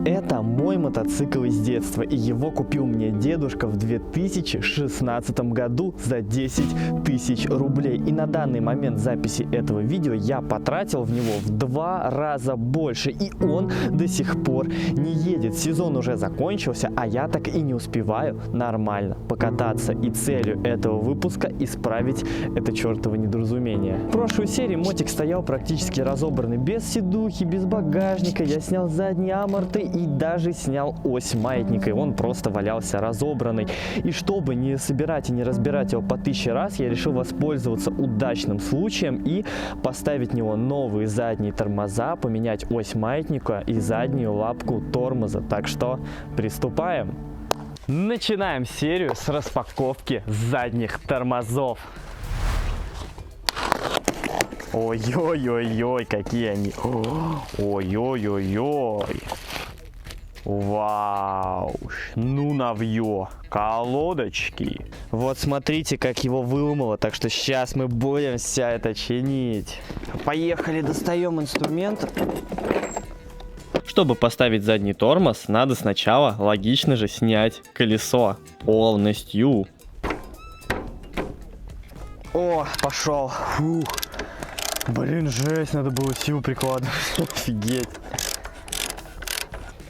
Это мой мотоцикл из детства, и его купил мне дедушка в 2016 году за 10 тысяч рублей. И на данный момент записи этого видео я потратил в него в 2 раза больше, и он до сих пор не едет. Сезон уже закончился, а я так и не успеваю нормально покататься. И целью этого выпуска исправить это чертово недоразумение. В прошлой серии мотик стоял практически разобранный, без сидухи, без багажника. Я снял задние аморты и даже снял ось маятника, и он просто валялся разобранный. И чтобы не собирать и не разбирать его по 1000 раз, я решил воспользоваться удачным случаем и поставить в него новые задние тормоза, поменять ось маятника и заднюю лапку тормоза. Так что приступаем. Начинаем серию с распаковки задних тормозов. Ой-ой-ой-ой, какие они. Ой-ой-ой-ой. Вау, ну навье, колодочки. Вот смотрите, как его выломало, так что сейчас мы будем все это чинить. Поехали, достаем инструмент. Чтобы поставить задний тормоз, надо сначала логично же снять колесо полностью. О, пошел. Фух. Блин, жесть, надо было сил прикладывать. Офигеть.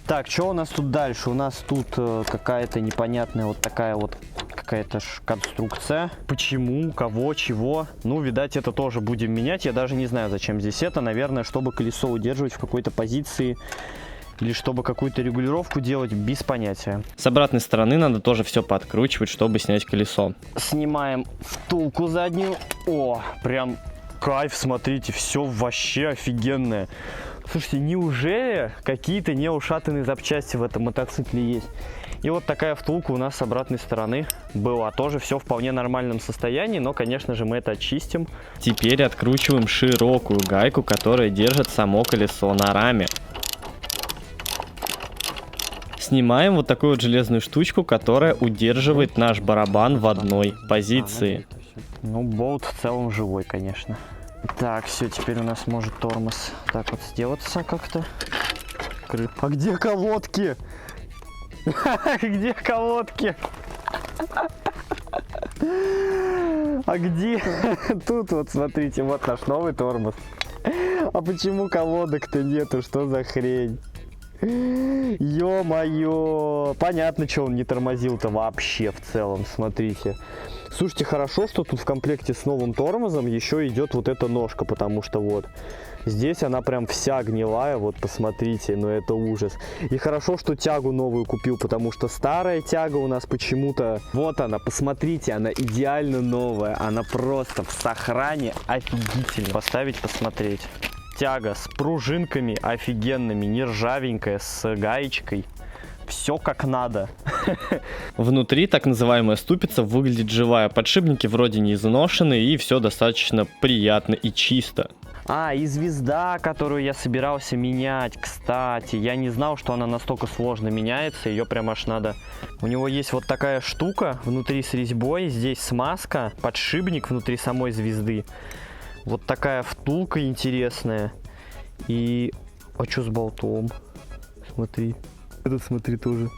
Так, что у нас тут дальше? У нас тут какая-то непонятная вот такая вот какая-то конструкция. Почему, кого, чего? Ну, видать, это тоже будем менять. Я даже не знаю, зачем здесь это. Наверное, чтобы колесо удерживать в какой-то позиции или чтобы какую-то регулировку делать, без понятия. С обратной стороны надо тоже все подкручивать, чтобы снять колесо. Снимаем втулку заднюю. О, прям кайф, смотрите, все вообще офигенное. Слушайте, неужели какие-то неушатанные запчасти в этом мотоцикле есть? И вот такая втулка у нас с обратной стороны была. Тоже все в вполне нормальном состоянии, но, конечно же, мы это очистим. Теперь откручиваем широкую гайку, которая держит само колесо на раме. Снимаем вот такую вот железную штучку, которая удерживает наш барабан в одной позиции. Ну, болт в целом живой, конечно. Так, все, теперь у нас может тормоз так вот сделаться как-то. А где колодки? Где колодки? А где? Тут вот, смотрите, вот наш новый тормоз. А почему колодок-то нету? Что за хрень? Ё-моё! Понятно, что он не тормозил-то вообще в целом, смотрите. Слушайте, хорошо, что тут в комплекте с новым тормозом еще идет вот эта ножка, потому что вот здесь она прям вся гнилая, вот посмотрите, ну это ужас. И хорошо, что тягу новую купил, потому что старая тяга у нас почему-то, вот она, посмотрите, она идеально новая, она просто в сохране офигительно. Поставить, посмотреть. Тяга с пружинками офигенными, не ржавенькая, с гаечкой. Все как надо. Внутри так называемая ступица выглядит живая. Подшипники вроде не изношены, и все достаточно приятно и чисто. А, и звезда, которую я собирался менять, кстати. Я не знал, что она настолько сложно меняется. Ее прям аж надо... У него есть вот такая штука внутри с резьбой. Здесь смазка, подшипник внутри самой звезды. Вот такая втулка интересная. И... А что с болтом? Смотри. Этот, смотри, тоже.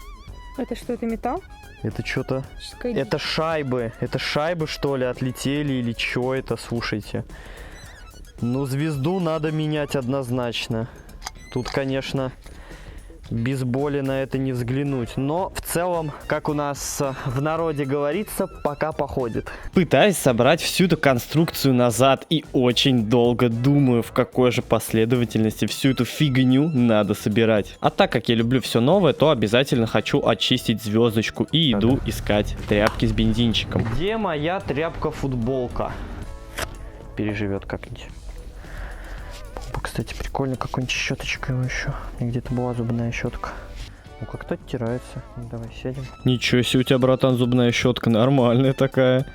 Это что, это металл? Это что-то... Это шайбы. Это шайбы, что ли, отлетели или что это? Слушайте. Ну, звезду надо менять однозначно. Тут, конечно, без боли на это не взглянуть. Но в целом, как у нас в народе говорится, пока походит. Пытаюсь собрать всю эту конструкцию назад и очень долго думаю, в какой же последовательности всю эту фигню надо собирать. А так как я люблю все новое, то обязательно хочу очистить звездочку и иду искать тряпки с бензинчиком. Где моя тряпка-футболка? Переживет как-нибудь. Кстати, прикольно, какой-нибудь щеточкой его еще. Где-то была зубная щетка. Ну, как-то оттирается. Давай сядем. Ничего себе у тебя, братан, зубная щетка нормальная такая.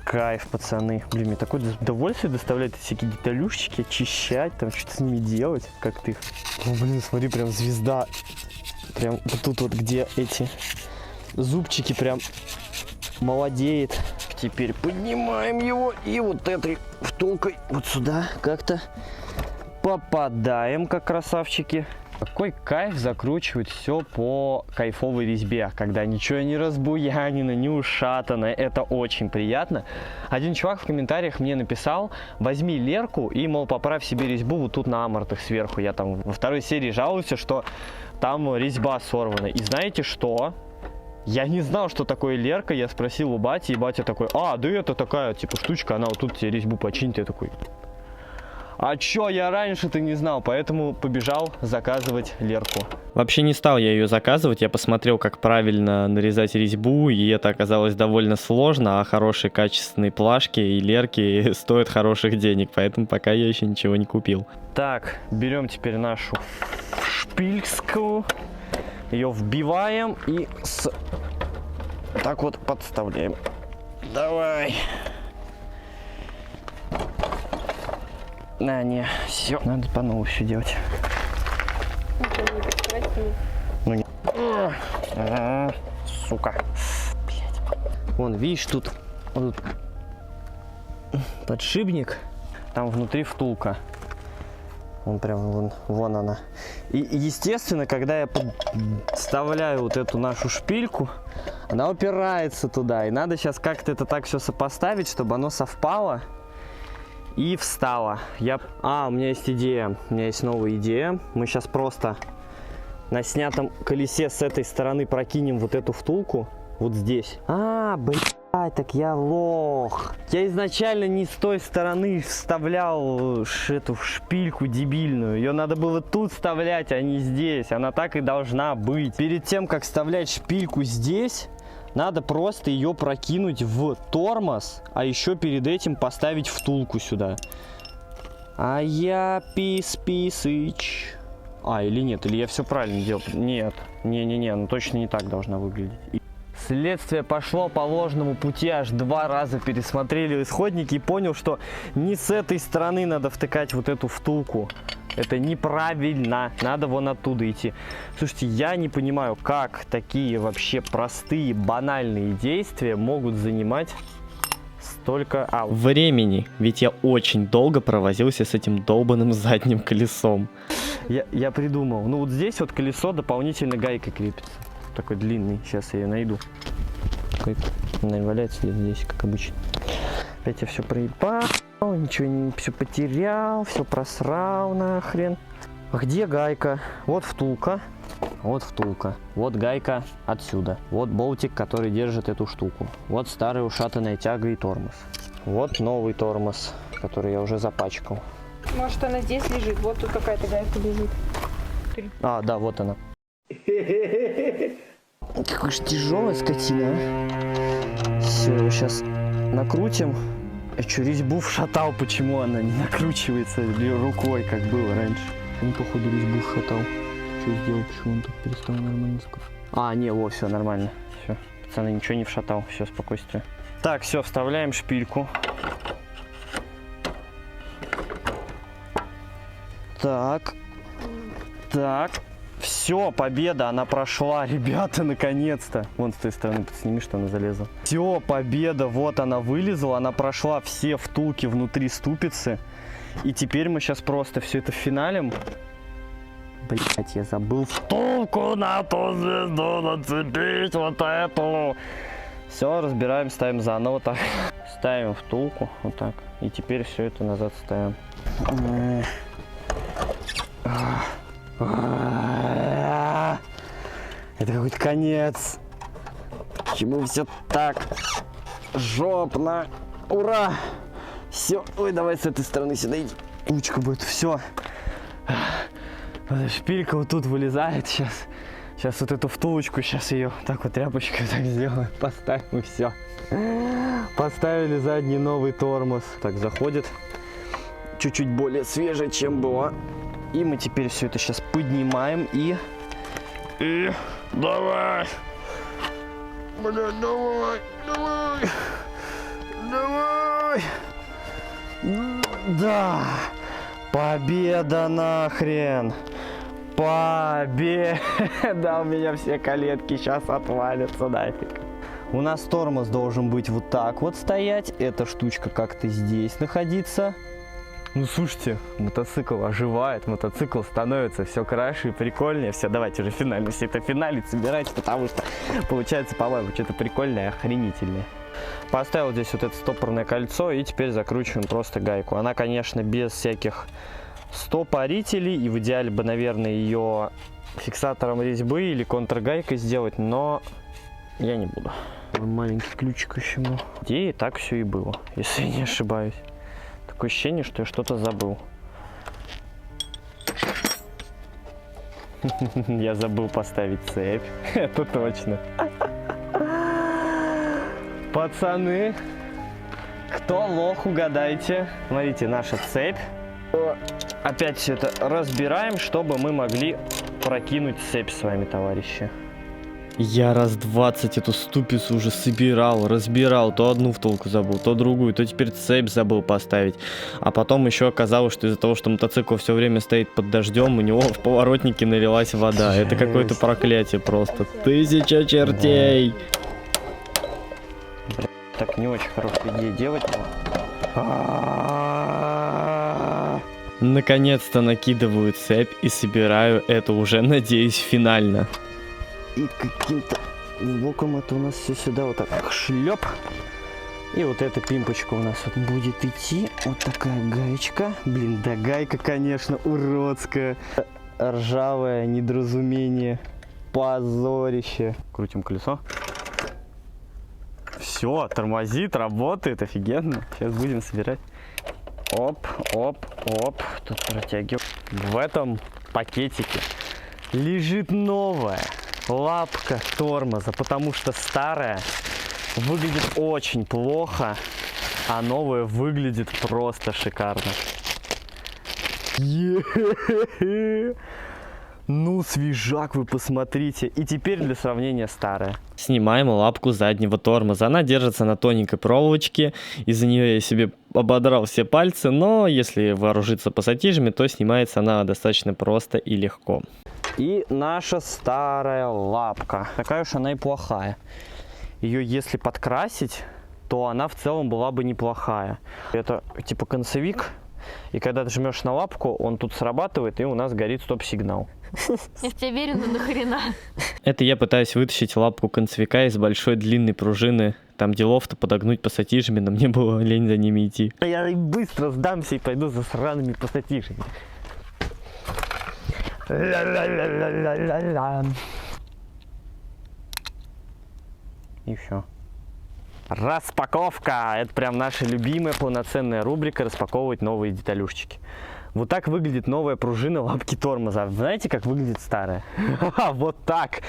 Кайф, пацаны. Блин, мне такое удовольствие доставляет всякие деталюшечки, очищать, там что-то с ними делать. Как ты их... О, блин, смотри, прям звезда. Прям вот тут вот, где эти зубчики, прям молодеет. Теперь поднимаем его и вот этой втулкой вот сюда как-то попадаем, как красавчики. Какой кайф закручивать все по кайфовой резьбе, когда ничего не разбуянено, не ушатано, это очень приятно. Один чувак в комментариях мне написал: возьми лерку и, мол, поправь себе резьбу вот тут на амортах сверху. Я там во второй серии жалуюсь, что там резьба сорвана. И знаете что? Я не знал, что такое лерка, я спросил у бати, и батя такой: а, да это такая, типа, штучка, она вот тут тебе резьбу починит. Я такой: а чё, я раньше-то не знал, поэтому побежал заказывать лерку. Вообще не стал я ее заказывать, я посмотрел, как правильно нарезать резьбу, и это оказалось довольно сложно, а хорошие качественные плашки и лерки стоят хороших денег, поэтому пока я еще ничего не купил. Так, берем теперь нашу шпильскую, ее вбиваем и так вот подставляем. Давай. А, не, все, надо по новому все делать. Ну, не. Сука. Блять. Вон, видишь, тут подшипник, там внутри втулка. Вон прям, вон она. И естественно, когда я вставляю вот эту нашу шпильку, она упирается туда. И надо сейчас как-то это так все сопоставить, чтобы оно совпало и встала. У меня есть идея. У меня есть новая идея. Мы сейчас просто на снятом колесе с этой стороны прокинем вот эту втулку. Вот здесь. Блядь, так я лох. Я изначально не с той стороны вставлял эту шпильку дебильную. Ее надо было тут вставлять, а не здесь. Она так и должна быть. Перед тем, как вставлять шпильку здесь, надо просто ее прокинуть в тормоз, а еще перед этим поставить втулку сюда. А я пис-писыч. Или нет, или я все правильно делал? Нет, не-не-не, ну точно не так должна выглядеть. Следствие пошло по ложному пути, аж 2 раза пересмотрели исходники и понял, что не с этой стороны надо втыкать вот эту втулку. Это неправильно, надо вон оттуда идти. Слушайте, я не понимаю, как такие вообще простые, банальные действия могут занимать столько времени. Ведь я очень долго провозился с этим долбанным задним колесом. Я придумал. Ну вот здесь вот колесо дополнительно гайкой крепится. Такой длинный, сейчас я ее найду. Она валяется здесь, как обычно. Опять я все проебал, ничего не все потерял, все просрал нахрен. Где гайка? Вот втулка. Вот втулка. Вот гайка отсюда. Вот болтик, который держит эту штуку. Вот старая ушатанная тяга и тормоз. Вот новый тормоз, который я уже запачкал. Может, она здесь лежит? Вот тут какая-то гайка лежит. Да, вот она. Какая же тяжелая скотина, а. Все, его сейчас накрутим. Я что, резьбу вшатал, почему она не накручивается рукой, как было раньше? Он, походу, резьбу вшатал. Что сделал, почему он так перестал нормально скрывать? Все нормально. Все, пацаны, ничего не вшатал, все, спокойствие. Так, все, вставляем шпильку. Так. Все, победа, она прошла, ребята, наконец-то. Вон с той стороны подсними, что она залезла. Все, победа, вот она вылезла, она прошла все втулки внутри ступицы. И теперь мы сейчас просто все это финалим. Блять, я забыл втулку на ту звезду нацепить, вот эту. Все, разбираем, ставим заново так. Ставим втулку, вот так. И теперь все это назад ставим. Это какой-то конец. Почему все так жопно? Ура! Все. Ой, давай с этой стороны сюда иди. Кучка будет. Все. Шпилька вот тут вылезает сейчас. Сейчас вот эту втулочку, сейчас ее так вот тряпочкой так сделаем. Поставим и все. Поставили задний новый тормоз. Так, заходит. Чуть-чуть более свежее, чем было. И мы теперь все это сейчас поднимаем и давай! Бля, давай! Да! Победа нахрен! Победа! У меня все колетки сейчас отвалятся нафиг. У нас тормоз должен быть вот так вот стоять. Эта штучка как-то здесь находиться. Ну слушайте, мотоцикл оживает, мотоцикл становится все краше и прикольнее. Все, давайте уже финально все это финалить, собирать, потому что получается, по-моему, что-то прикольное, охренительное. Поставил здесь вот это стопорное кольцо и теперь закручиваем просто гайку. Она, конечно, без всяких стопорителей, и в идеале бы, наверное, ее фиксатором резьбы или контргайкой сделать, но я не буду. Маленький ключик еще был. И так все и было, если я не ошибаюсь. Такое ощущение, что я что-то забыл. Я забыл поставить цепь. Это точно. Пацаны, кто лох, угадайте. Смотрите, наша цепь. Опять все это разбираем, чтобы мы могли прокинуть цепь с вами, товарищи. Я раз 20 эту ступицу уже собирал, разбирал, то одну втулку забыл, то другую, то теперь цепь забыл поставить. А потом еще оказалось, что из-за того, что мотоцикл все время стоит под дождем, у него в поворотнике налилась вода. Это какое-то проклятие просто. 1000 чертей! Бля, так не очень хорошая идея делать. Наконец-то накидываю цепь и собираю это уже, надеюсь, финально. И каким-то боком это у нас все сюда вот так шлеп. И вот эта пимпочка у нас вот будет идти. Вот такая гаечка. Блин, да гайка, конечно, уродская. Ржавое недоразумение. Позорище. Крутим колесо. Все, тормозит, работает, офигенно. Сейчас будем собирать. Оп, оп, оп. Тут протягиваем. В этом пакетике лежит новая лапка тормоза, потому что старая выглядит очень плохо, а новая выглядит просто шикарно. Ну, свежак, вы посмотрите. И теперь для сравнения старая. Снимаем лапку заднего тормоза. Она держится на тоненькой проволочке. Из-за нее я себе ободрал все пальцы, но если вооружиться пассатижами, то снимается она достаточно просто и легко. И наша старая лапка. Такая уж она и плохая. Ее если подкрасить, то она в целом была бы неплохая. Это типа концевик. И когда ты жмешь на лапку, он тут срабатывает, и у нас горит стоп-сигнал. Я в тебя верю, но нахрена? Это я пытаюсь вытащить лапку концевика из большой длинной пружины. Там делов-то подогнуть пассатижами, но мне было лень за ними идти. Я быстро сдамся и пойду за сраными пассатижами. И все. Распаковка! Это прям наша любимая полноценная рубрика распаковывать новые деталюшечки. Вот так выглядит новая пружина лапки тормоза. Знаете, как выглядит старая? Вот так!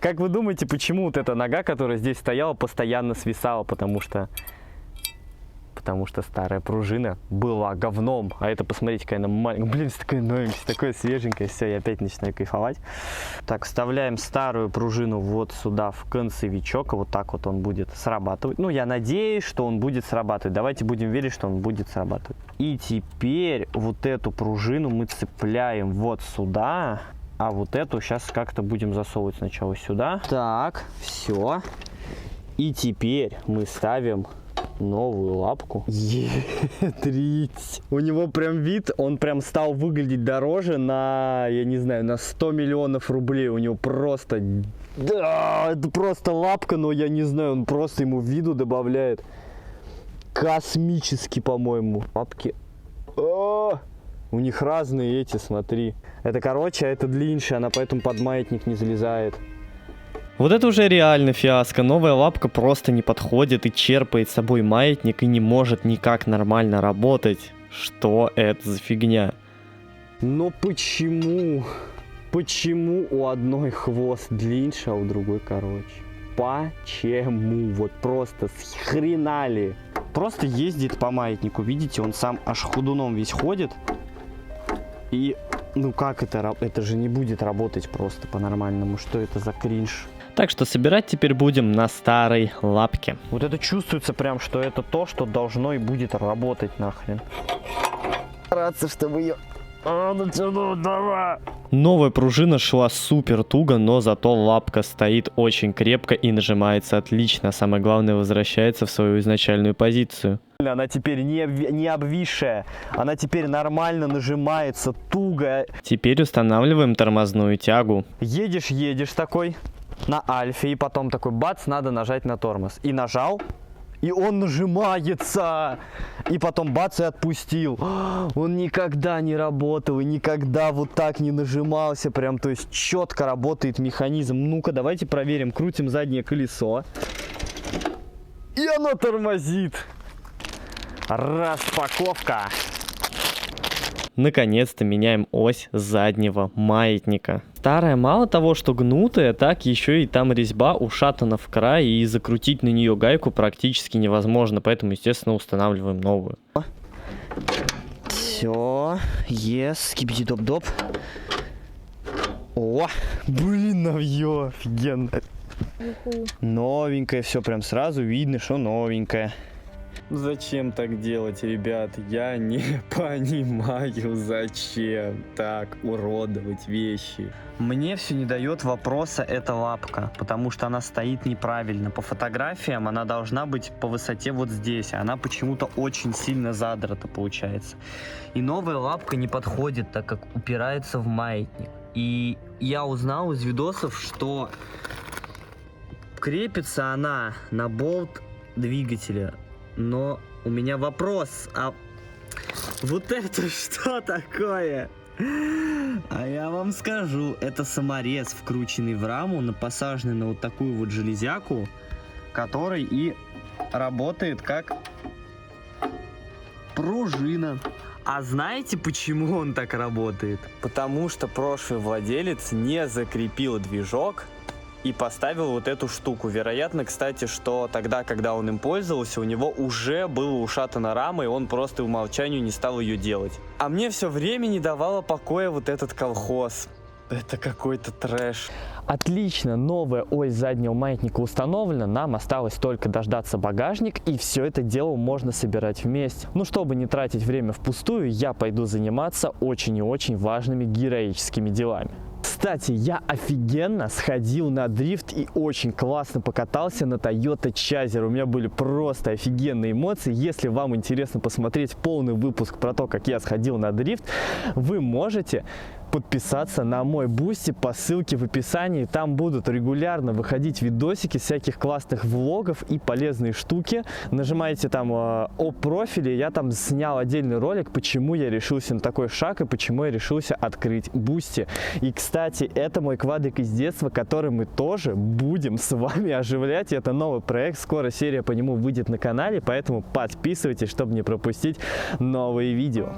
Как вы думаете, почему вот эта нога, которая здесь стояла, постоянно свисала? Потому что старая пружина была говном. А это, посмотрите, какая она маленькая. Блин, такая новенькая, такое свеженькое. Все, я опять начинаю кайфовать. Так, вставляем старую пружину вот сюда в концевичок. Вот так вот он будет срабатывать. Ну, я надеюсь, что он будет срабатывать. Давайте будем верить, что он будет срабатывать. И теперь вот эту пружину мы цепляем вот сюда. А вот эту сейчас как-то будем засовывать сначала сюда. Так, все. И теперь мы ставим новую лапку. Трить. У него прям вид, он прям стал выглядеть дороже на, я не знаю, на 100 миллионов рублей. У него просто, да, это просто лапка, но я не знаю, он просто ему виду добавляет. Космически, по-моему. Лапки. У них разные эти, смотри. Это короче, а это длиннее, она поэтому под маятник не залезает. Вот это уже реально фиаско. Новая лапка просто не подходит и черпает с собой маятник и не может никак нормально работать. Что это за фигня? Но почему? Почему у одной хвост длиннее, а у другой короче? Почему? Вот просто схренали. Просто ездит по маятнику, видите, он сам аж ходуном весь ходит. И ну как это? Это же не будет работать просто по-нормальному. Что это за кринж? Так что собирать теперь будем на старой лапке. Вот это чувствуется прям, что это то, что должно и будет работать нахрен. Стараться, чтобы ее Новая пружина шла супер туго, но зато лапка стоит очень крепко и нажимается отлично. Самое главное, возвращается в свою изначальную позицию. Она теперь не обвисшая, она теперь нормально нажимается, туго. Теперь устанавливаем тормозную тягу. Едешь такой на альфе, и потом такой бац, надо нажать на тормоз. И нажал. И он нажимается, и потом бац, и отпустил. Он никогда не работал, и никогда вот так не нажимался, прям, то есть четко работает механизм. Ну-ка, давайте проверим, крутим заднее колесо. И оно тормозит. Распаковка. Наконец-то меняем ось заднего маятника. Старая мало того, что гнутая, так еще и там резьба ушатана в край, и закрутить на нее гайку практически невозможно, поэтому, естественно, устанавливаем новую. Все, скибиди-доп-доп. О, блин, новье, офигенно. Новенькое, все прям сразу видно, что новенькое. Зачем так делать, ребят? Я не понимаю, зачем так уродовать вещи. Мне все не дает вопроса эта лапка, потому что она стоит неправильно. По фотографиям она должна быть по высоте вот здесь, а она почему-то очень сильно задрата получается. И новая лапка не подходит, так как упирается в маятник. И я узнал из видосов, что крепится она на болт двигателя. Но у меня вопрос, а вот это что такое? А я вам скажу, это саморез, вкрученный в раму, посаженный на вот такую вот железяку, который и работает как пружина. А знаете, почему он так работает? Потому что прошлый владелец не закрепил движок и поставил вот эту штуку. Вероятно, кстати, что тогда, когда он им пользовался, у него уже была ушатана рама, и он просто по умолчанию не стал ее делать. А мне все время не давало покоя вот этот колхоз. Это какой-то трэш. Отлично, новая ось заднего маятника установлена. Нам осталось только дождаться багажник, и все это дело можно собирать вместе. Ну, чтобы не тратить время впустую, я пойду заниматься очень и очень важными героическими делами. Кстати, я офигенно сходил на дрифт и очень классно покатался на Toyota Chaser. У меня были просто офигенные эмоции. Если вам интересно посмотреть полный выпуск про то, как я сходил на дрифт, вы можете подписаться на мой бусти по ссылке в описании. Там будут регулярно выходить видосики всяких классных влогов и полезные штуки. Нажимаете там о профиле, я там снял отдельный ролик, почему я решился на такой шаг и почему я решился открыть бусти. И, кстати, это мой квадрик из детства, который мы тоже будем с вами оживлять. Это новый проект, скоро серия по нему выйдет на канале, поэтому подписывайтесь, чтобы не пропустить новые видео.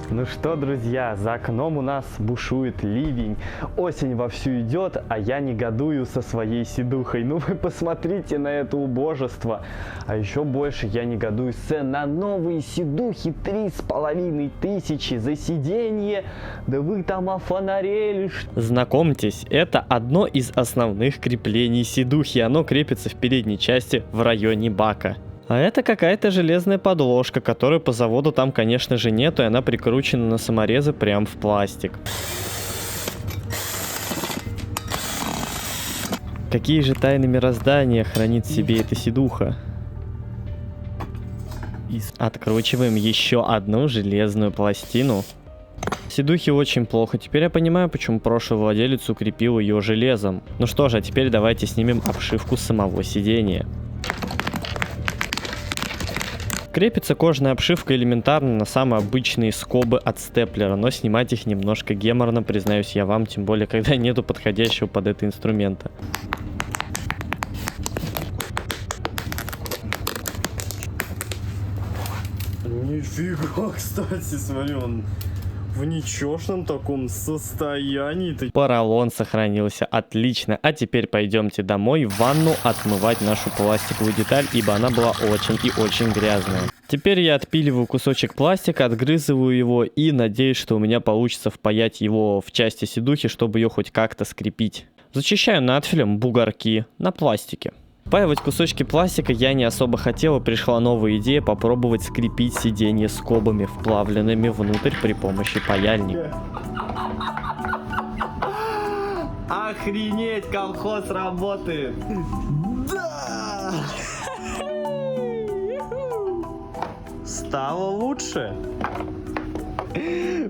Ну что, друзья, за окном у нас бушует ливень, осень вовсю идет, а я негодую со своей сидухой. Ну вы посмотрите на это убожество. А еще больше я негодую на новые сидухи, 3500 за сиденье. Да вы там офонарели. Знакомьтесь, это одно из основных креплений сидухи. Оно крепится в передней части в районе бака. А это какая-то железная подложка, которой по заводу там, конечно же, нету, и она прикручена на саморезы прям в пластик. Какие же тайны мироздания хранит в себе эта сидуха? Откручиваем еще одну железную пластину. Сидухи очень плохо. Теперь я понимаю, почему прошлый владелец укрепил ее железом. Ну что же, а теперь давайте снимем обшивку самого сидения. Крепится кожаная обшивка элементарно на самые обычные скобы от степлера, но снимать их немножко геморно, признаюсь я вам, тем более, когда нету подходящего под это инструмента. Нифига, кстати, смотри, он В ничешном таком состоянии. Поролон сохранился отлично. А теперь пойдемте домой в ванну отмывать нашу пластиковую деталь, ибо она была очень и очень грязная. Теперь я отпиливаю кусочек пластика, отгрызываю его и надеюсь, что у меня получится впаять его в части сидухи, чтобы ее хоть как-то скрепить. Зачищаю надфилем бугорки на пластике. Впаивать кусочки пластика я не особо хотел, и пришла новая идея попробовать скрепить сиденье скобами, вплавленными внутрь при помощи паяльника. Охренеть, колхоз работает! Да! Стало лучше?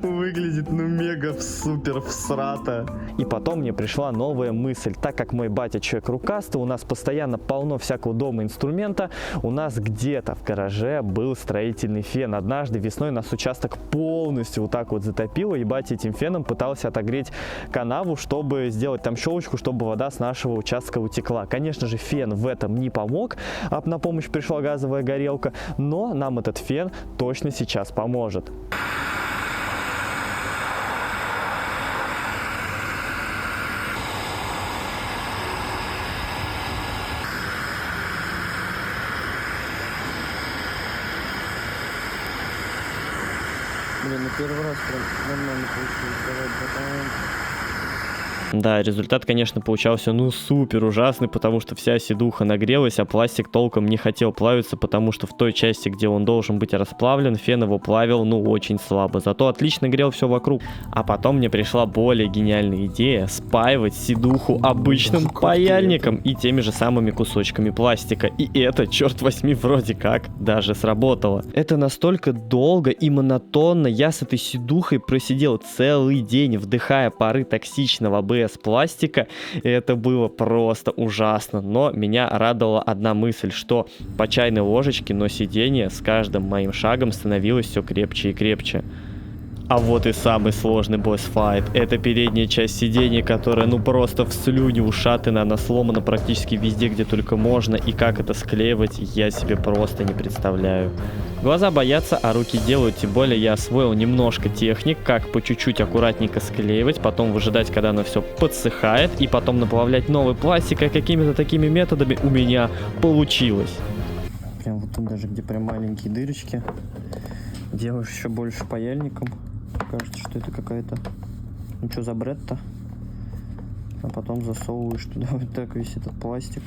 Выглядит ну мега супер всрато. И потом мне пришла новая мысль. Так как мой батя человек рукастый, у нас постоянно полно всякого дома инструмента. У нас где-то в гараже был строительный фен. Однажды весной нас участок полностью вот так вот затопило. И батя этим феном пытался отогреть канаву, чтобы сделать там щелочку, чтобы вода с нашего участка утекла. Конечно же, фен в этом не помог. А на помощь пришла газовая горелка. Но нам этот фен точно сейчас поможет. Блин, ну первый раз прям нормально получилось. Давай, братан. Да, результат, конечно, получался ну супер ужасный, потому что вся сидуха нагрелась, а пластик толком не хотел плавиться, потому что в той части, где он должен быть расплавлен, фен его плавил ну очень слабо, зато отлично грел все вокруг. А потом мне пришла более гениальная идея спаивать сидуху обычным паяльником и теми же самыми кусочками пластика. И это, черт возьми, вроде как даже сработало. Это настолько долго и монотонно, я с этой сидухой просидел целый день, вдыхая пары токсичного АБС пластика, и это было просто ужасно. Но меня радовала одна мысль, что по чайной ложечке, но сиденье с каждым моим шагом становилось все крепче и крепче. А вот и самый сложный босс-файт. Это передняя часть сиденья, которая ну просто в слюне ушатана, она сломана практически везде, где только можно. И как это склеивать, я себе просто не представляю. Глаза боятся, а руки делают. Тем более я освоил немножко техник, как по чуть-чуть аккуратненько склеивать, потом выжидать, когда оно все подсыхает, и потом наплавлять новый пластик. И какими-то такими методами у меня получилось. Прям вот тут даже, где прям маленькие дырочки, делаешь еще больше паяльником. Кажется, что это какая-то... Ну что за бред-то? А потом засовываешь туда вот так весь этот пластик.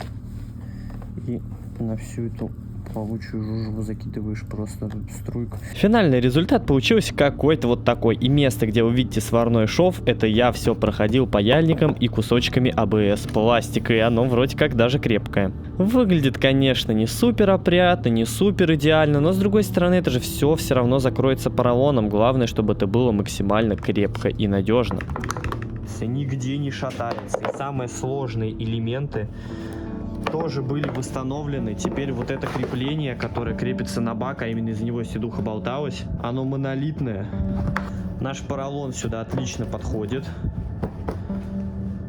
И на всю эту плавучую жужу закидываешь просто струйку. Финальный результат получился какой-то вот такой. И место, где вы видите сварной шов, это я все проходил паяльником и кусочками АБС пластика. И оно вроде как даже крепкое. Выглядит, конечно, не супер опрятно, не супер идеально, но с другой стороны, это же все равно закроется поролоном. Главное, чтобы это было максимально крепко и надежно. Нигде не шатается. И самые сложные элементы тоже были восстановлены. Теперь вот это крепление, которое крепится на бак, а именно из него сидуха болталась, оно монолитное. Наш поролон сюда отлично подходит.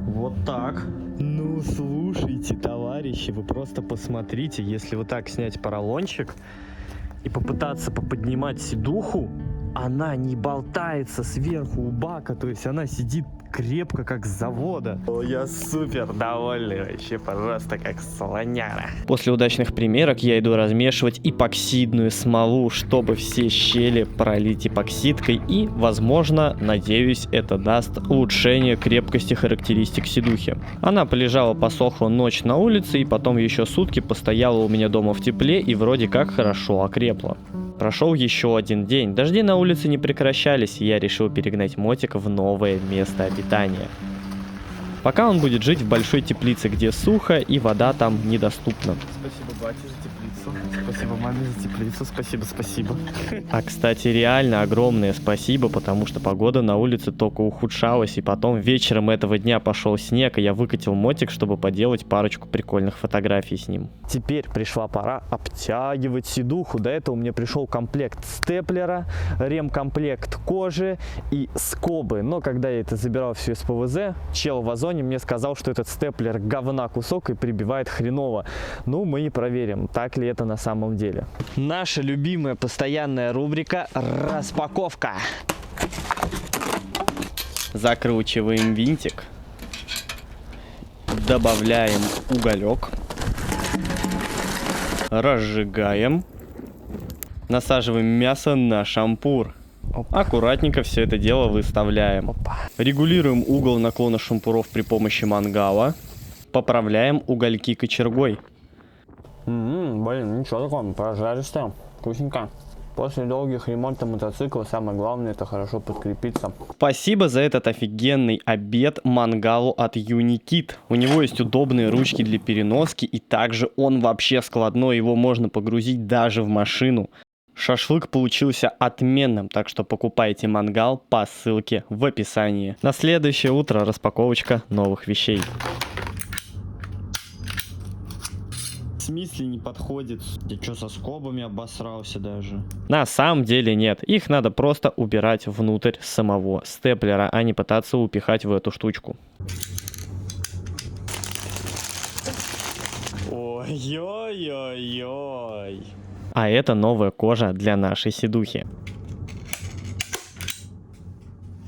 Вот так. Ну, слушайте, товарищи, вы просто посмотрите, если вот так снять поролончик и попытаться поподнимать сидуху, она не болтается сверху у бака, то есть она сидит крепко, как с завода. О, я супер довольный вообще, просто как слоняра. После удачных примерок я иду размешивать эпоксидную смолу, чтобы все щели пролить эпоксидкой, и, возможно, надеюсь, это даст улучшение крепкости характеристик сидухи. Она полежала, посохла ночь на улице, и потом еще сутки постояла у меня дома в тепле, и вроде как хорошо окрепла. Прошел еще один день, дожди на улице не прекращались, и я решил перегнать мотик в новое место обитания. Пока он будет жить в большой теплице, где сухо и вода там недоступна. Спасибо, батя, за теплицу. Спасибо, маме, за теплицу. Спасибо. А, кстати, реально огромное спасибо, потому что погода на улице только ухудшалась, и потом вечером этого дня пошел снег, и я выкатил мотик, чтобы поделать парочку прикольных фотографий с ним. Теперь пришла пора обтягивать сидуху. До этого мне пришел комплект степлера, ремкомплект кожи и скобы. Но когда я это забирал все из ПВЗ, чел в Озоне мне сказал, что этот степлер говна кусок и прибивает хреново. Ну, мы и проверим, так ли это на самом деле. Наша любимая постоянная рубрика — распаковка. Закручиваем винтик. Добавляем уголек. Разжигаем. Насаживаем мясо на шампур. Аккуратненько все это дело выставляем. Регулируем угол наклона шампуров при помощи мангала. Поправляем угольки кочергой. Блин, ничего такого, пожаристо, вкусненько. После долгих ремонтов мотоцикла самое главное — это хорошо подкрепиться. Спасибо за этот офигенный обед мангалу от Unikit. У него есть удобные ручки для переноски, и также он вообще складной, его можно погрузить даже в машину. Шашлык получился отменным, так что покупайте мангал по ссылке в описании. На следующее утро распаковочка новых вещей. В смысле не подходит? Ты что, со скобами обосрался даже? На самом деле нет, их надо просто убирать внутрь самого степлера, а не пытаться упихать в эту штучку. Ой-ой-ой-ой. А это новая кожа для нашей седухи.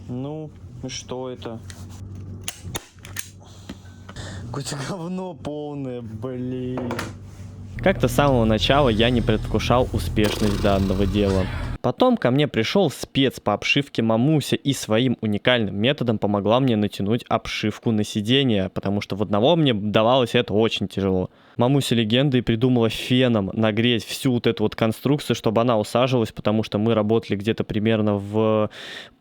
Ну, и что это? Какое-то говно полное, блин. Как-то с самого начала я не предвкушал успешность данного дела. Потом ко мне пришел спец по обшивке Мамуся и своим уникальным методом помогла мне натянуть обшивку на сиденье, потому что в одного мне давалось это очень тяжело. Мамуся легенда и придумала феном нагреть всю вот эту вот конструкцию, чтобы она усаживалась, потому что мы работали где-то примерно в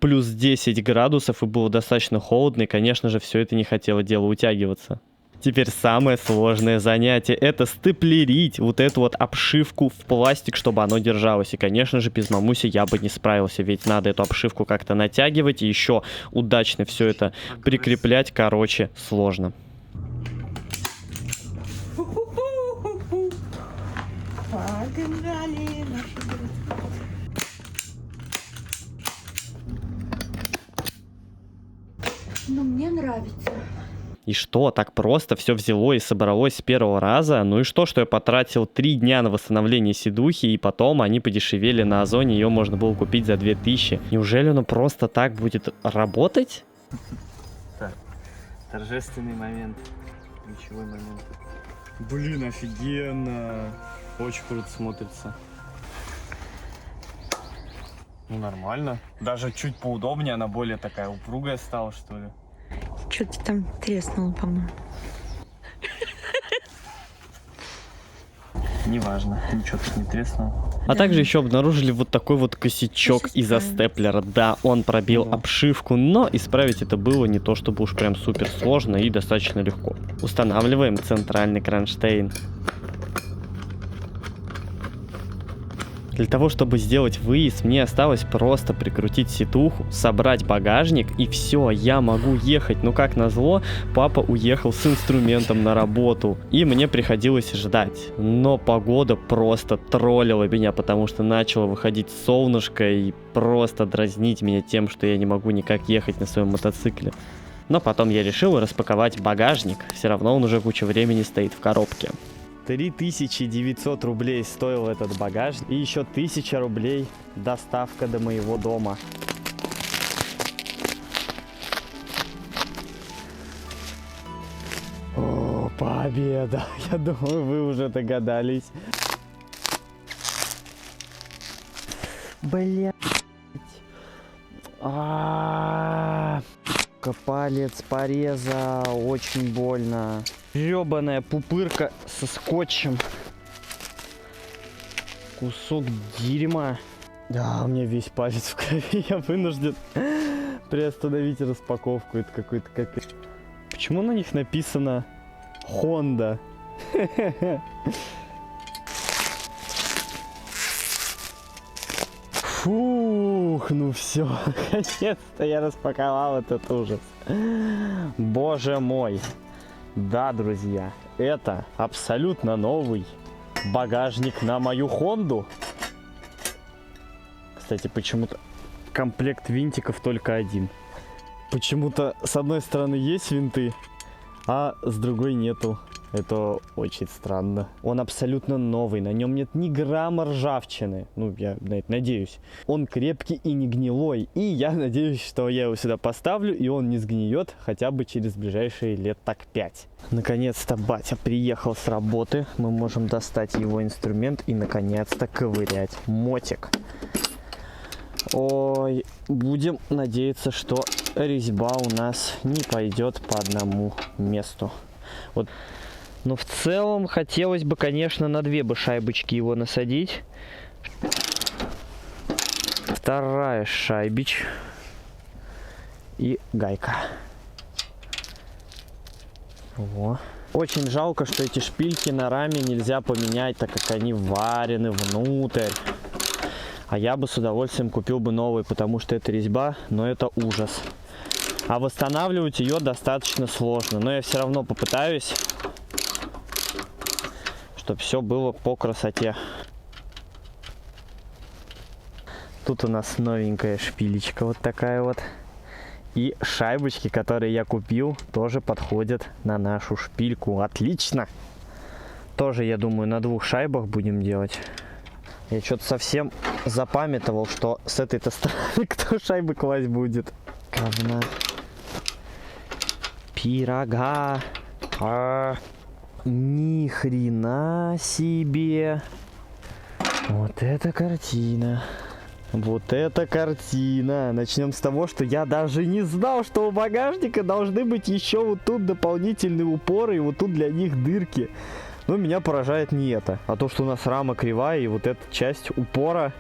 плюс 10 градусов и было достаточно холодно, и, конечно же, все это не хотело дело утягиваться. Теперь самое сложное занятие — это степлерить вот эту вот обшивку в пластик, чтобы оно держалось. И, конечно же, без Мамуси я бы не справился, ведь надо эту обшивку как-то натягивать и еще удачно все это прикреплять. Короче, сложно. Погнали наши. Ну, мне нравится. И что, так просто все взяло и собралось с первого раза? Ну и что я потратил 3 дня на восстановление седухи, и потом они подешевели на Озоне, ее можно было купить за 2000. Неужели оно просто так будет работать? Так, торжественный момент, ключевой момент. Блин, офигенно. Очень круто смотрится. Ну, нормально. Даже чуть поудобнее, она более такая упругая стала, что ли. Что-то там треснуло, по-моему. Неважно, ничего тут не треснуло. А также еще обнаружили вот такой вот косячок из-за степлера. Да, он пробил обшивку, но исправить это было не то чтобы уж прям супер сложно и достаточно легко. Устанавливаем центральный кронштейн. Для того, чтобы сделать выезд, мне осталось просто прикрутить сетуху, собрать багажник, и все, я могу ехать. Но как назло, папа уехал с инструментом на работу, и мне приходилось ждать. Но погода просто троллила меня, потому что начало выходить солнышко и просто дразнить меня тем, что я не могу никак ехать на своем мотоцикле. Но потом я решил распаковать багажник, все равно он уже кучу времени стоит в коробке. 3900 рублей стоил этот багажник. И еще 1000 рублей доставка до моего дома. О, победа! Я думаю, вы уже догадались. Блять. Палец порезал, очень больно. Ёбаная пупырка со скотчем. Кусок дерьма. Да, у меня весь палец в крови. Я вынужден приостановить распаковку. Это какой-то капец. Почему на них написано Honda? Фух, ну все, наконец-то я распаковал этот ужас. Боже мой. Да, друзья, это абсолютно новый багажник на мою Хонду. Кстати, почему-то комплект винтиков только один. Почему-то с одной стороны есть винты, а с другой нету. Это очень странно. Он абсолютно новый, на нем нет ни грамма ржавчины. Ну, я на это надеюсь. Он крепкий и не гнилой. И я надеюсь, что я его сюда поставлю, и он не сгниет хотя бы через ближайшие лет так 5. Наконец-то батя приехал с работы. Мы можем достать его инструмент и наконец-то ковырять мотик. Ой, будем надеяться, что резьба у нас не пойдет по одному месту. Вот. Но в целом хотелось бы, конечно, на 2 бы шайбочки его насадить. Вторая шайбич. И гайка. Во. Очень жалко, что эти шпильки на раме нельзя поменять, так как они варены внутрь. А я бы с удовольствием купил бы новый, потому что это резьба, но это ужас. А восстанавливать ее достаточно сложно. Но я все равно попытаюсь, чтобы все было по красоте. Тут у нас новенькая шпилечка вот такая вот. И шайбочки, которые я купил, тоже подходят на нашу шпильку. Отлично! Тоже, я думаю, на 2 шайбах будем делать. Я что-то совсем запамятовал, что с этой-то стороны кто шайбы класть будет. Говна. Пирога. Ни хрена себе. Вот это картина. Вот это картина. Начнем с того, что я даже не знал, что у багажника должны быть еще вот тут дополнительные упоры, и вот тут для них дырки. Но меня поражает не это, а то, что у нас рама кривая, и вот эта часть упора.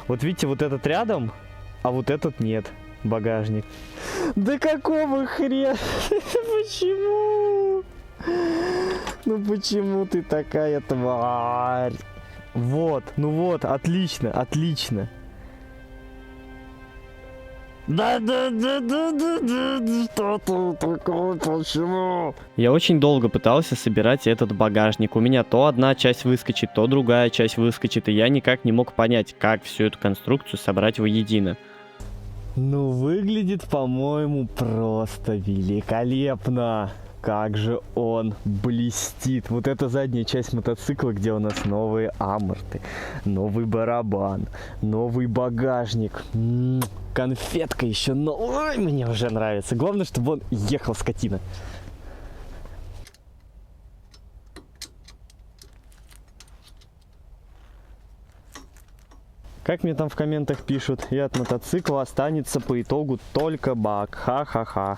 Вот видите, вот этот рядом, а вот этот нет. Багажник. Да какого хрена? Почему? Ну почему ты такая тварь? Вот, ну вот, отлично, отлично. Да, что тут такое, почему? Я очень долго пытался собирать этот багажник. У меня то одна часть выскочит, то другая часть выскочит, и я никак не мог понять, как всю эту конструкцию собрать воедино. Ну, выглядит, по-моему, просто великолепно. Как же он блестит. Вот эта задняя часть мотоцикла, где у нас новые аморты, новый барабан, новый багажник. Конфетка еще, но ой, мне уже нравится. Главное, чтобы он ехал, скотина. Как мне там в комментах пишут, и от мотоцикла останется по итогу только бак. Ха-ха-ха.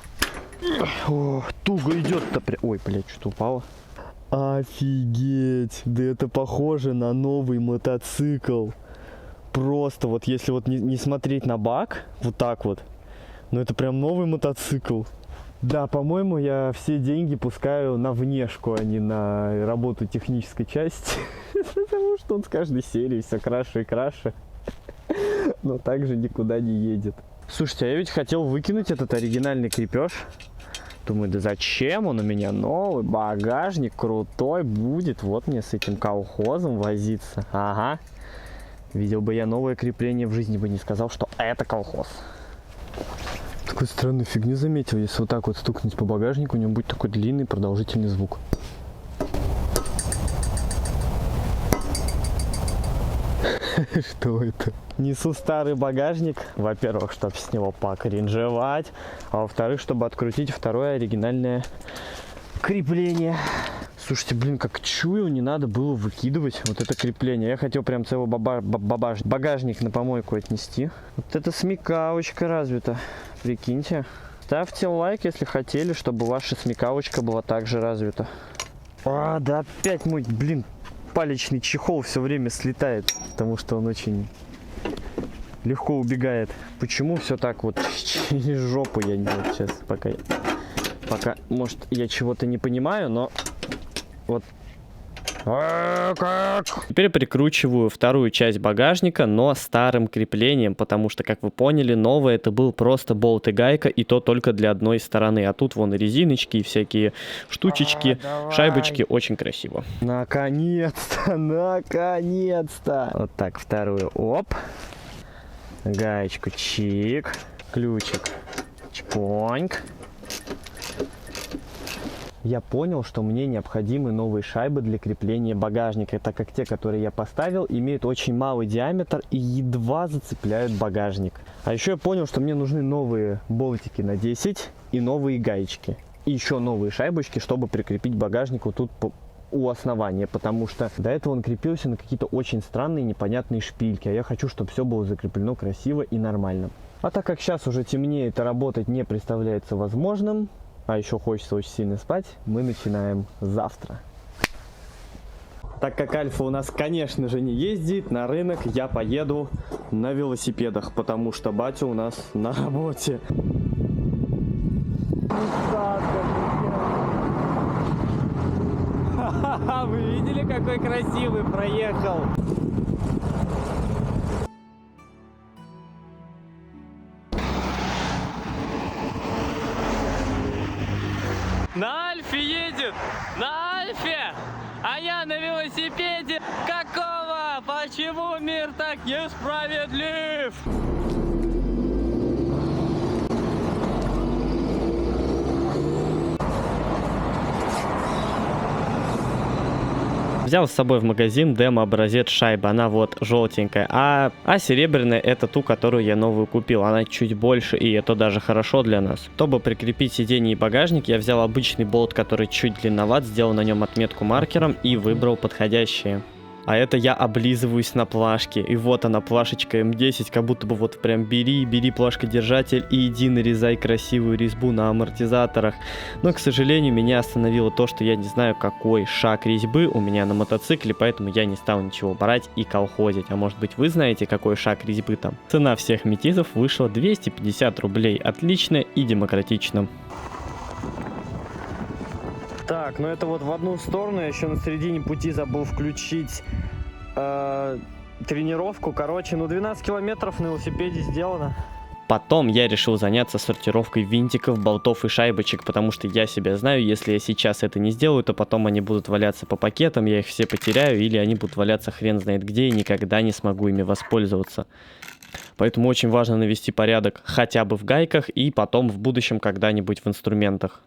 Ох, туго идет-то. Ой, блядь, что-то упало. Офигеть. Да это похоже на новый мотоцикл. Просто вот если вот не смотреть на бак, вот так вот, ну это прям новый мотоцикл. Да, по-моему, я все деньги пускаю на внешку, а не на работу технической части. Потому что он с каждой серии все краше и краше. Но также никуда не едет. Слушайте, а я ведь хотел выкинуть этот оригинальный крепеж. Думаю, да зачем он у меня новый, багажник крутой будет. Вот мне с этим колхозом возиться. Ага. Видел бы я новое крепление, в жизни бы не сказал, что это колхоз. Такой странной фигни заметил. Если вот так вот стукнуть по багажнику, у него будет такой длинный продолжительный звук. Что это? Несу старый багажник, во-первых, чтобы с него покринжевать, а во-вторых, чтобы открутить второе оригинальное крепление. Слушайте, блин, как чую, не надо было выкидывать вот это крепление. Я хотел прям целый багажник на помойку отнести. Вот это смекалочка развита, прикиньте. Ставьте лайк, если хотели, чтобы ваша смекалочка была также развита. А, да опять мой, блин, палечный чехол все время слетает, потому что он очень легко убегает. Почему все так вот через жопу, я не знаю сейчас, пока, может, я чего-то не понимаю, но вот. Теперь прикручиваю вторую часть багажника, но старым креплением, потому что, как вы поняли, новое это был просто болт и гайка, и то только для одной стороны. А тут вон резиночки и всякие штучечки, шайбочки, очень красиво. Наконец-то, наконец-то. Вот так, вторую, оп. Гаечку, чик. Ключик, чпоньк. я понял, что мне необходимы новые шайбы для крепления багажника, так как те, которые я поставил, имеют очень малый диаметр и едва зацепляют багажник. А еще я понял, что мне нужны новые болтики на 10 и новые гаечки. И еще новые шайбочки, чтобы прикрепить багажник вот тут у основания, потому что до этого он крепился на какие-то очень странные непонятные шпильки, а я хочу, чтобы все было закреплено красиво и нормально. А так как сейчас уже темнеет, и работать не представляется возможным, а еще хочется очень сильно спать, мы начинаем завтра. Так как Альфа у нас, конечно же, не ездит на рынок, я поеду на велосипедах, потому что батя у нас на работе. Ха-ха-ха, вы видели, какой красивый проехал? На Альфе едет! На Альфе! А я на велосипеде! Какого? Почему мир так несправедлив? Взял с собой в магазин демо-образец шайбы, она вот желтенькая, а серебряная это ту, которую я новую купил, она чуть больше и это даже хорошо для нас. Чтобы прикрепить сиденье и багажник, я взял обычный болт, который чуть длинноват, сделал на нем отметку маркером и выбрал подходящие. А это я облизываюсь на плашке. И вот она, плашечка М10, как будто бы вот прям бери плашкодержатель и иди нарезай красивую резьбу на амортизаторах. Но, к сожалению, меня остановило то, что я не знаю, какой шаг резьбы у меня на мотоцикле, поэтому я не стал ничего брать и колхозить. А может быть, вы знаете, какой шаг резьбы там? Цена всех метизов вышла 250 рублей. Отлично и демократично. Так, ну это вот в одну сторону, я еще на середине пути забыл включить тренировку. Короче, 12 километров на велосипеде сделано. Потом я решил заняться сортировкой винтиков, болтов и шайбочек, потому что я себя знаю, если я сейчас это не сделаю, то потом они будут валяться по пакетам, я их все потеряю, или они будут валяться хрен знает где, и никогда не смогу ими воспользоваться. Поэтому очень важно навести порядок хотя бы в гайках и потом в будущем когда-нибудь в инструментах.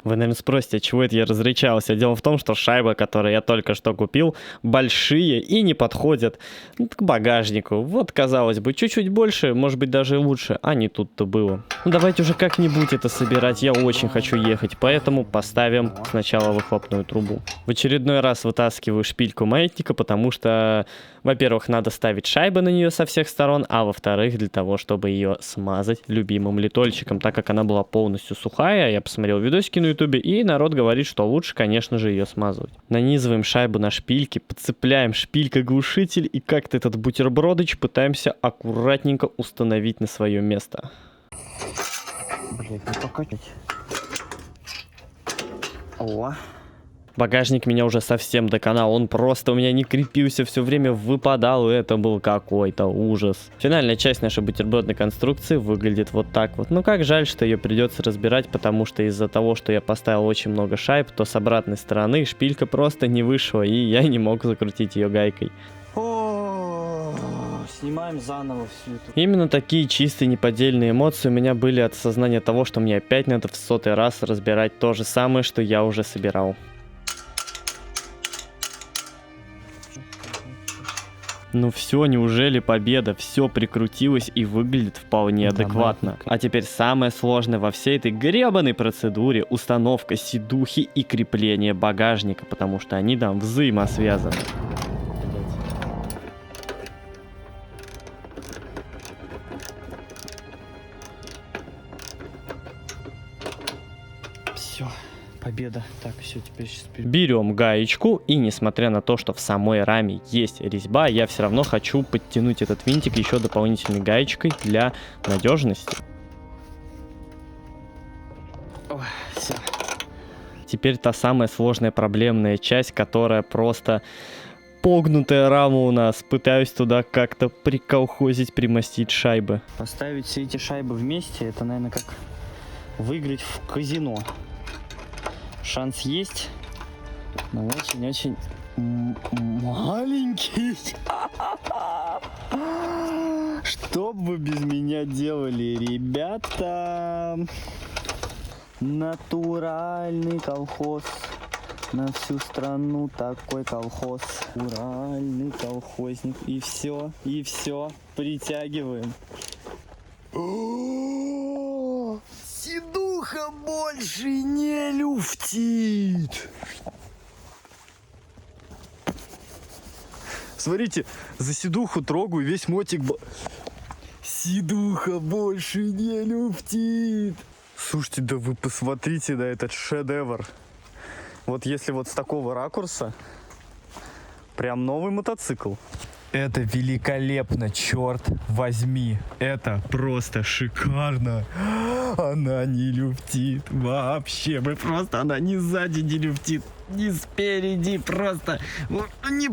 Вы, наверное, спросите, чего это я разрычался. Дело в том, что шайбы, которые я только что купил, большие и не подходят к багажнику. Вот, казалось бы, чуть-чуть больше, может быть, даже лучше, а не тут-то было. Ну, давайте уже как-нибудь это собирать, я очень хочу ехать, поэтому поставим сначала выхлопную трубу. В очередной раз вытаскиваю шпильку маятника, потому что, во-первых, надо ставить шайбы на нее со всех сторон, а во-вторых, для того, чтобы ее смазать любимым литольчиком, так как она была полностью сухая. Я посмотрел видосики на ютубе, и народ говорит, что лучше, конечно же, ее смазывать. Нанизываем шайбу на шпильки, подцепляем шпилька-глушитель и как-то этот бутербродыч пытаемся аккуратненько установить на свое место. Блять, не покатить. О. Багажник меня уже совсем доконал, он просто у меня не крепился, все время выпадал, и это был какой-то ужас. Финальная часть нашей бутербродной конструкции выглядит вот так вот. Ну как жаль, что ее придется разбирать, потому что из-за того, что я поставил очень много шайб, то с обратной стороны шпилька просто не вышла, и я не мог закрутить ее гайкой. Снимаем заново всю эту... Именно такие чистые неподдельные эмоции у меня были от осознания того, что мне опять надо в 100-й раз разбирать то же самое, что я уже собирал. Ну все, неужели победа? Все прикрутилось и выглядит вполне адекватно. А теперь самое сложное во всей этой гребаной процедуре — установка сидухи и крепление багажника, потому что они там взаимосвязаны. Все. Победа. Так, все, теперь сейчас... Берем гаечку, и несмотря на то, что в самой раме есть резьба, я все равно хочу подтянуть этот винтик еще дополнительной гаечкой для надежности. Ой, все. Теперь та самая сложная проблемная часть, которая просто... Погнутая рама у нас. Пытаюсь туда как-то приколхозить, примостить шайбы. Поставить все эти шайбы вместе, это, наверное, как выиграть в казино. Шанс есть, но очень-очень маленький. Что бы вы без меня делали, ребята? Натуральный колхоз. На всю страну такой колхоз. Натуральный колхозник. И все, притягиваем. О, седуха больше не люфтит. Смотрите, за седуху трогаю, весь мотик. Седуха больше не люфтит. Слушайте, да вы посмотрите на этот шедевр. Вот если вот с такого ракурса, прям новый мотоцикл. Это великолепно, черт возьми. Это просто шикарно. Она не люфтит вообще. Она ни сзади не люфтит, ни спереди. Просто не...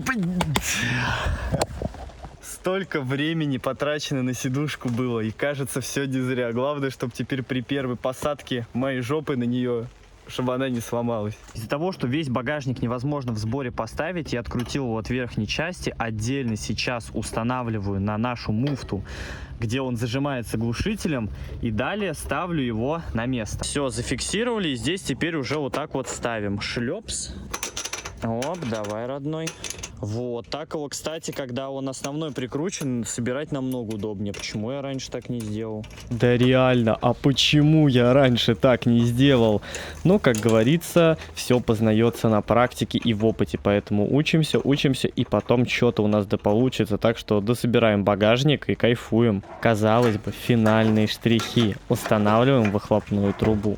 Столько времени потрачено на сидушку было, и кажется, все не зря. Главное, чтобы теперь при первой посадке моей жопы на нее, чтобы она не сломалась. Из-за того, что весь багажник невозможно в сборе поставить, я открутил его от верхней части. Отдельно сейчас устанавливаю на нашу муфту, где он зажимается глушителем, и далее ставлю его на место. Все, зафиксировали, и здесь теперь уже вот так вот ставим. Шлепс. Оп, давай, родной. Вот, так его, кстати, когда он основной прикручен, собирать намного удобнее. Почему я раньше так не сделал? Да реально, а почему я раньше так не сделал? Ну, как говорится, все познается на практике и в опыте, поэтому учимся, и потом что-то у нас да получится. Так что дособираем багажник и кайфуем. Казалось бы, финальные штрихи. Устанавливаем выхлопную трубу.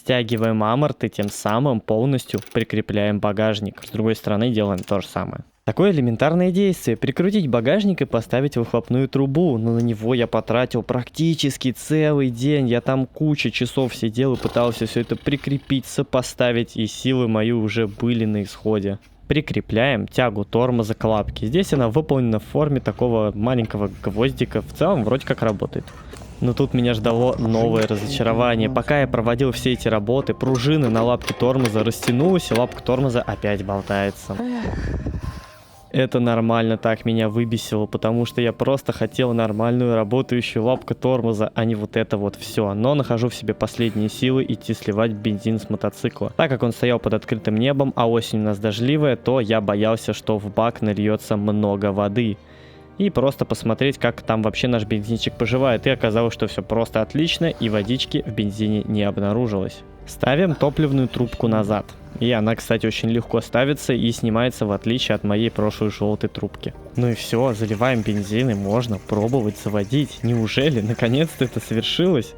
Стягиваем аморт и тем самым полностью прикрепляем багажник. С другой стороны делаем то же самое. Такое элементарное действие. Прикрутить багажник и поставить выхлопную трубу. Но на него я потратил практически целый день. Я там кучу часов сидел и пытался все это прикрепить, сопоставить. И силы мои уже были на исходе. Прикрепляем тягу тормоза к лапке. Здесь она выполнена в форме такого маленького гвоздика. В целом вроде как работает. Но тут меня ждало новое разочарование. Пока я проводил все эти работы, пружина на лапке тормоза растянулась, и лапка тормоза опять болтается. Это нормально так меня выбесило, потому что я просто хотел нормальную работающую лапку тормоза, а не вот это вот все. Но нахожу в себе последние силы идти сливать бензин с мотоцикла. Так как он стоял под открытым небом, а осень у нас дождливая, то я боялся, что в бак нальется много воды. И просто посмотреть, как там вообще наш бензинчик поживает. И оказалось, что все просто отлично, и водички в бензине не обнаружилось. Ставим топливную трубку назад. И она, кстати, очень легко ставится и снимается, в отличие от моей прошлой желтой трубки. Ну и все, заливаем бензин, и можно пробовать заводить. Неужели? Наконец-то это совершилось?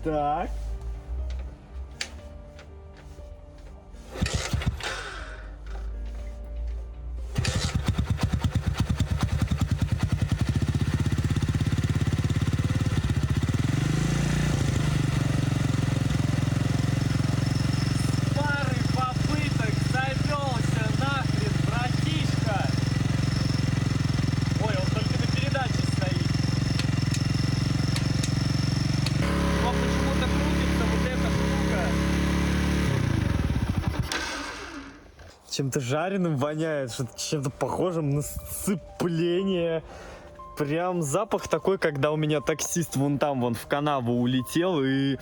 Так. Старый попыток завелся нахрен, братишка. Ой, он только на передаче стоит. Но почему-то крутится вот эта штука. Чем-то жареным воняет, что-то чем-то похожим на сцепление. Прям запах такой, когда у меня таксист вон там, вон в канаву улетел, и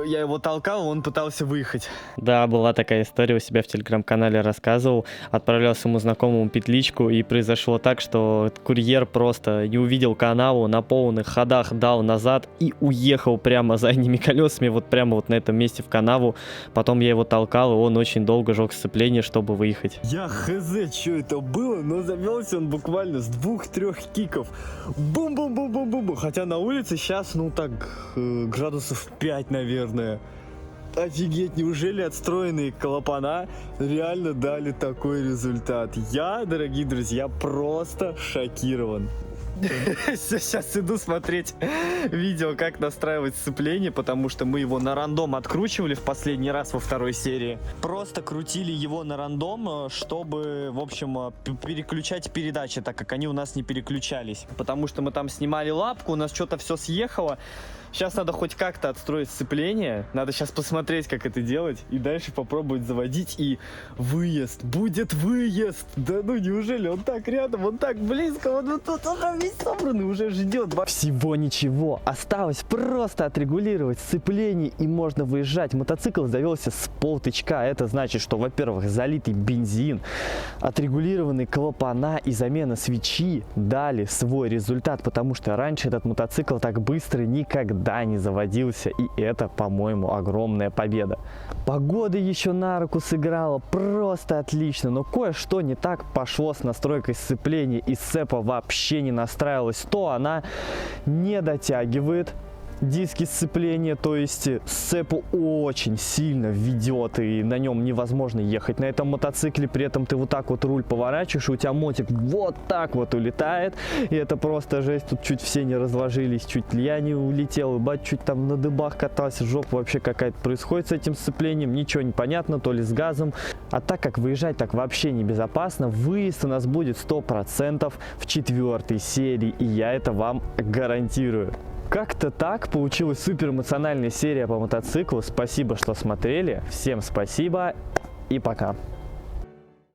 я его толкал, он пытался выехать. Да, была такая история, у себя в телеграм-канале рассказывал. Отправлял своему знакомому петличку, и произошло так, что курьер просто не увидел канаву, на полных ходах дал назад и уехал прямо задними колесами, вот прямо вот на этом месте в канаву. Потом я его толкал, и он очень долго жег сцепление, чтобы выехать. Я хз, что это было, но завелся он буквально с 2-3 киков. Бум-бум-бум-бум-бум. Хотя на улице сейчас, ну так, градусов 5, наверное. Офигеть, неужели отстроенные клапана реально дали такой результат? Я, дорогие друзья, просто шокирован. Сейчас иду смотреть видео, как настраивать сцепление, потому что мы его на рандом откручивали в последний раз во второй серии. Просто крутили его на рандом, чтобы, в общем, переключать передачи, так как они у нас не переключались. Потому что мы там снимали лапку, у нас что-то все съехало. Сейчас надо хоть как-то отстроить сцепление. Надо сейчас посмотреть, как это делать. И дальше попробовать заводить. И выезд. Будет выезд. Да ну неужели он так рядом, он так близко. Он вот тут уже весь собранный, уже ждет. Всего ничего. Осталось просто отрегулировать сцепление. И можно выезжать. Мотоцикл завелся с полтычка. Это значит, что, во-первых, залитый бензин, отрегулированные клапана и замена свечи дали свой результат. Потому что раньше этот мотоцикл так быстро никогда не заводился, и это, по-моему, огромная победа. Погода еще на руку сыграла просто отлично, но кое-что не так пошло с настройкой сцепления, и сцепа вообще не настраивалась, то она не дотягивает диски сцепления, то есть сцепу очень сильно ведет, и на нем невозможно ехать на этом мотоцикле, при этом ты вот так вот руль поворачиваешь, и у тебя мотик вот так вот улетает, и это просто жесть, тут чуть все не разложились, чуть ли я не улетел, и бать, чуть там на дыбах катался, жопа вообще какая-то происходит с этим сцеплением, ничего не понятно, то ли с газом, а так как выезжать так вообще небезопасно, выезд у нас будет 100% в 4-й серии, и я это вам гарантирую. Как-то так получилась супер эмоциональная серия по мотоциклу. Спасибо, что смотрели. Всем спасибо и пока.